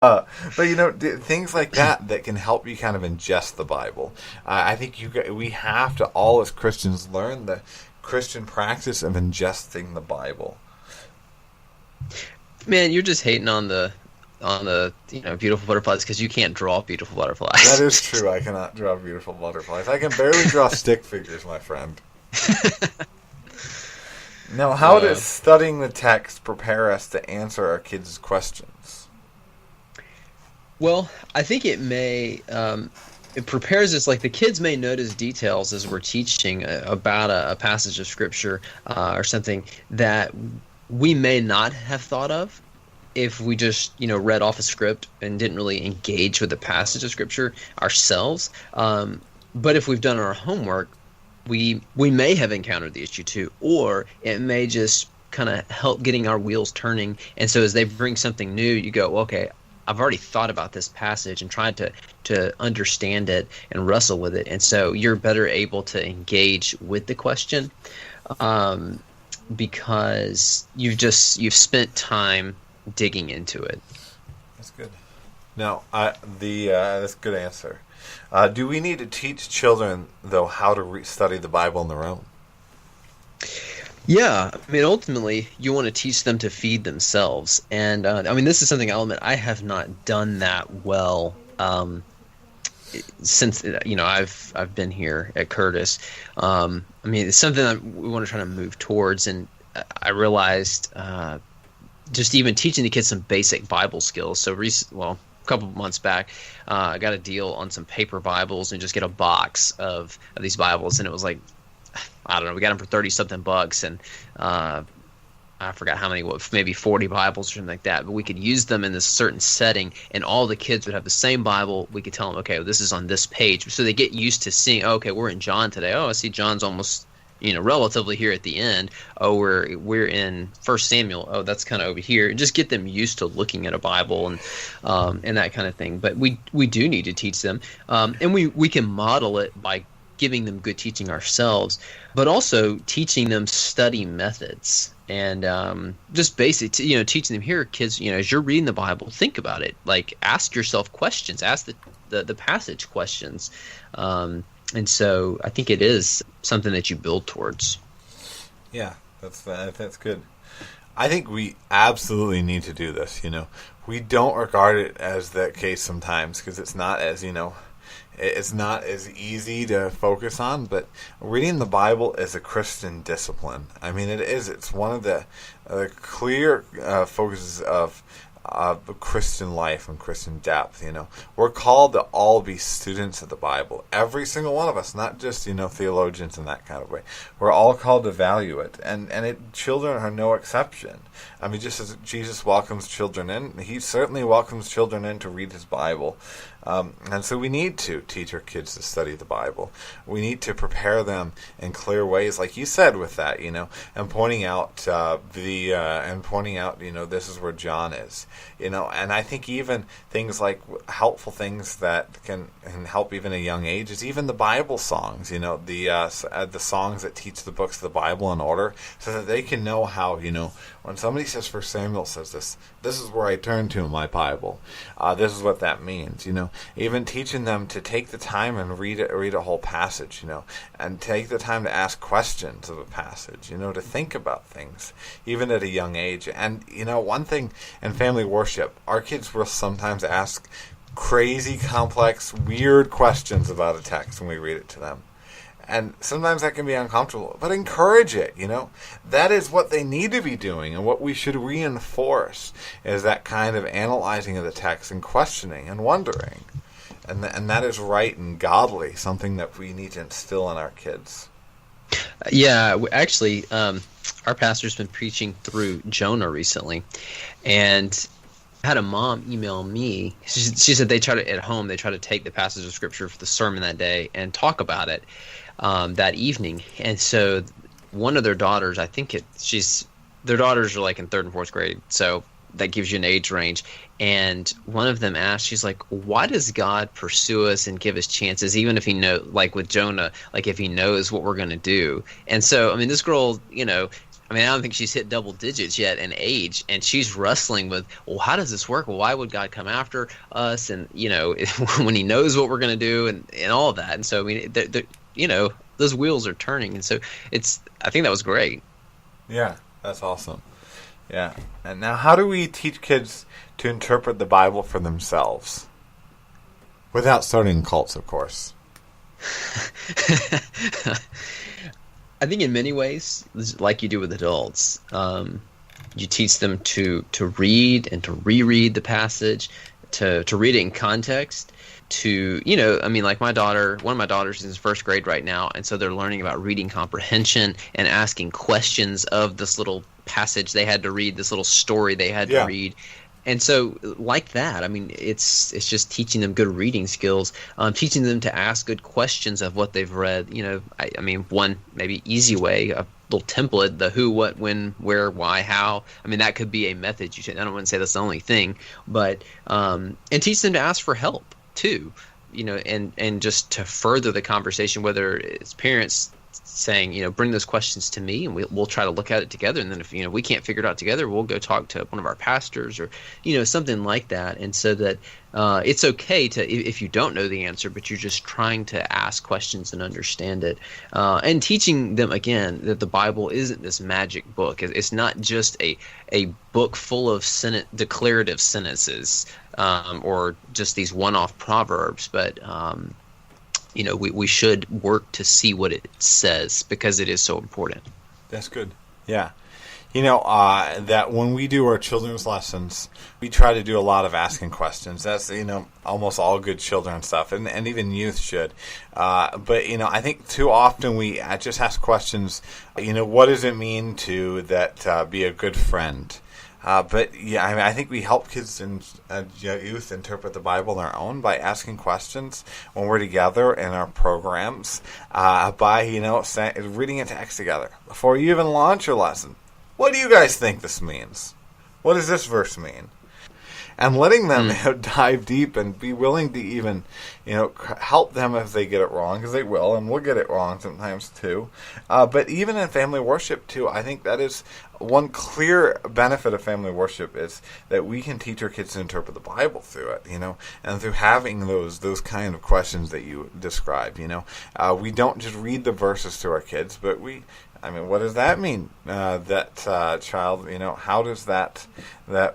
But things like that can help you kind of ingest the Bible. I think we have to all as Christians learn the Christian practice of ingesting the Bible. Man, you're just hating on the beautiful butterflies because you can't draw beautiful That butterflies. is true. I cannot draw beautiful butterflies. I can barely draw stick figures, my friend. Now, how uh, does studying the text prepare us to answer our kids' questions? well, I think it prepares us, like the kids may notice details as we're teaching about a passage of scripture or something that we may not have thought of if we just read off a script and didn't really engage with the passage of scripture ourselves. But if we've done our homework, we may have encountered the issue too, or it may just kind of help getting our wheels turning. And so as they bring something new, you go, well, okay, I've already thought about this passage and tried to understand it and wrestle with it, and so you're better able to engage with the question, um, because you've spent time digging into it. That's good. Now, that's a good answer. Do we need to teach children, though, how to study the Bible on their own? Yeah, I mean, ultimately, you want to teach them to feed themselves, and I mean, this is something I'll admit I have not done that well since I've been here at Curtis. I mean, it's something that we want to try to move towards, and I realized just even teaching the kids some basic Bible skills. So, a couple of months back, I got a deal on some paper Bibles and just get a box of these Bibles, and it was like, I don't know, we got them for 30 something bucks, and I forgot how many, maybe 40 Bibles or something like that. But we could use them in this certain setting, and all the kids would have the same Bible. We could tell them, okay, well, this is on this page, so they get used to seeing. Oh, okay, we're in John today. Oh, I see John's almost relatively here at the end. Oh, we're in First Samuel. Oh, that's kind of over here. Just get them used to looking at a Bible and that kind of thing. But we do need to teach them, and we can model it by giving them good teaching ourselves, but also teaching them study methods and just basic, teaching them, here, kids, as you're reading the Bible, think about it. Like, ask yourself questions, ask the passage questions. And so I think it is something that you build towards. Yeah, that's good. I think we absolutely need to do this. We don't regard it as that case sometimes because it's not as easy to focus on, but reading the Bible is a Christian discipline. I mean, it is. It's one of the clear focuses of Christian life and Christian depth. We're called to all be students of the Bible. Every single one of us, not just theologians in that kind of way. We're all called to value it, and children are no exception. I mean, just as Jesus welcomes children in, he certainly welcomes children in to read his Bible. And so we need to teach our kids to study the Bible. We need to prepare them in clear ways, like you said, with that, and pointing out this is where John is, and I think even things like helpful things that can help even a young age is even the Bible songs, the songs that teach the books of the Bible in order, so that they can know how, when somebody says, First Samuel says this is where I turn to in my Bible. This is what that means, Even teaching them to take the time and read a whole passage, and take the time to ask questions of a passage, to think about things, even at a young age. And, one thing in family worship, our kids will sometimes ask crazy, complex, weird questions about a text when we read it to them. And sometimes that can be uncomfortable, but encourage it, That is what they need to be doing, and what we should reinforce is that kind of analyzing of the text and questioning and wondering. And that is right and godly, something that we need to instill in our kids. Yeah, actually, our pastor's been preaching through Jonah recently, and I had a mom email me. She said they try to take the passage of scripture for the sermon that day and talk about it that evening. And so one of their daughters, their daughters are like in third and fourth grade, so that gives you an age range. And one of them asked, she's like, why does God pursue us and give us chances, even if like with Jonah, like if he knows what we're going to do? And so, I mean, this girl, I mean, I don't think she's hit double digits yet in age, and she's wrestling with, well, how does this work? Well, why would God come after us? And when He knows what we're going to do, and all of that. And so, I mean, those wheels are turning, and so I think that was great. Yeah, that's awesome. Yeah. And now, how do we teach kids to interpret the Bible for themselves? Without starting cults, of course. I think in many ways, like you do with adults, you teach them to read and to reread the passage, to read it in context, like one of my daughters is in first grade right now, and so they're learning about reading comprehension and asking questions of this little passage they had to read, this little story they had to read. And so, like that, I mean, it's just teaching them good reading skills, teaching them to ask good questions of what they've read. I mean, one maybe easy way, a little template, the who, what, when, where, why, how. I mean, that could be a method. I don't want to say that's the only thing, but and teach them to ask for help too. And just to further the conversation, whether it's parents saying, bring those questions to me and we'll try to look at it together. And then if, we can't figure it out together, we'll go talk to one of our pastors or, something like that. And so that it's okay to, if you don't know the answer, but you're just trying to ask questions and understand it. And teaching them, again, that the Bible isn't this magic book. It's not just a book full of declarative sentences or just these one-off proverbs, but we should work to see what it says because it is so important. That's good. Yeah. That when we do our children's lessons, we try to do a lot of asking questions. That's, almost all good children stuff, and even youth should. But, I think too often we just ask questions, what does it mean to be a good friend? But I think we help kids and youth interpret the Bible on their own by asking questions when we're together in our programs, by reading a text together before you even launch your lesson. What do you guys think this means? What does this verse mean? And letting them dive deep and be willing to even, help them if they get it wrong, because they will, and we'll get it wrong sometimes too. But even in family worship too, I think that is one clear benefit of family worship is that we can teach our kids to interpret the Bible through it, and through having those kind of questions that you described. We don't just read the verses to our kids, but what does that mean? Child, how does that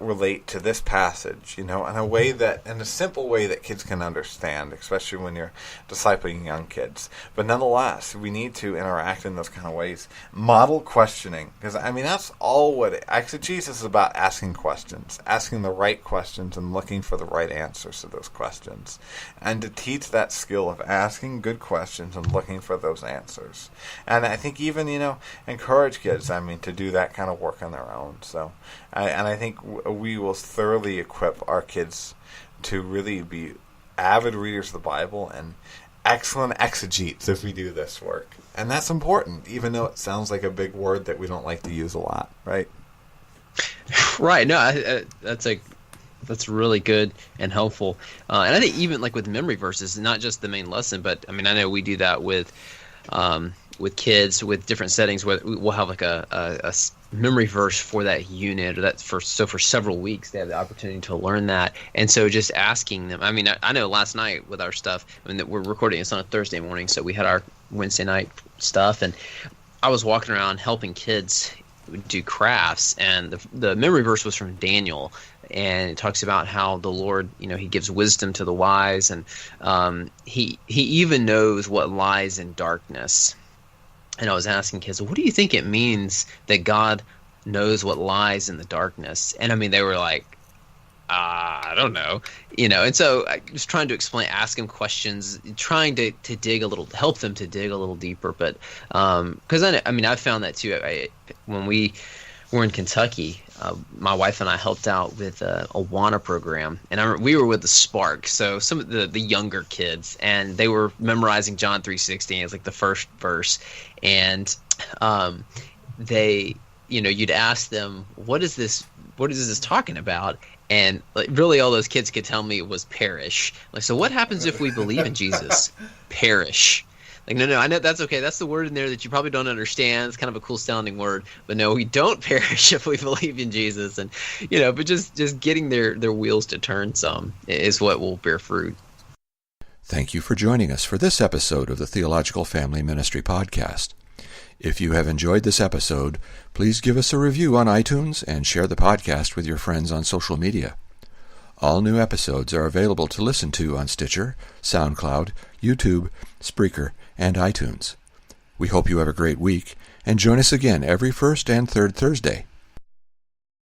relate to this passage? In a simple way that kids can understand, especially when you're discipling young kids. But nonetheless, we need to interact in those kind of ways. Model questioning, because that's all what exegesis is about: asking questions, asking the right questions, and looking for the right answers to those questions, and to teach that skill of asking good questions and looking for those answers. And I think even encourage kids, to do that kind of work on their own. So, I think we will thoroughly equip our kids to really be avid readers of the Bible and excellent exegetes if we do this work. And that's important, even though it sounds like a big word that we don't like to use a lot, right? Right. No, that's really good and helpful. And I think even like with memory verses, not just the main lesson, but I know we do that with kids with different settings where we'll have like a memory verse for that unit or for several weeks they have the opportunity to learn that. And so just asking them, I know last night with our stuff, that we're recording this on a Thursday morning, so we had our Wednesday night stuff, and I was walking around helping kids do crafts, and the memory verse was from Daniel, and it talks about how the Lord, he gives wisdom to the wise, and he even knows what lies in darkness. And I was asking kids, what do you think it means that God knows what lies in the darkness? And they were like, I don't know, and so I was trying to explain, ask them questions, trying to dig a little, help them to dig a little deeper. But because I found that too. When we were in Kentucky, my wife and I helped out with a Awana program, and we were with the Spark, so some of the younger kids, and they were memorizing John 3:16. It's like the first verse, and they, you'd ask them, what is this talking about? And really all those kids could tell me it was perish. So what happens if we believe in Jesus? Perish. Like, no, I know that's okay. That's the word in there that you probably don't understand. It's kind of a cool sounding word, but no, we don't perish if we believe in Jesus. And but just getting their wheels to turn some is what will bear fruit. Thank you for joining us for this episode of the Theological Family Ministry Podcast. If you have enjoyed this episode, please give us a review on iTunes and share the podcast with your friends on social media. All new episodes are available to listen to on Stitcher, SoundCloud, YouTube, Spreaker, and iTunes. We hope you have a great week, and join us again every first and third Thursday.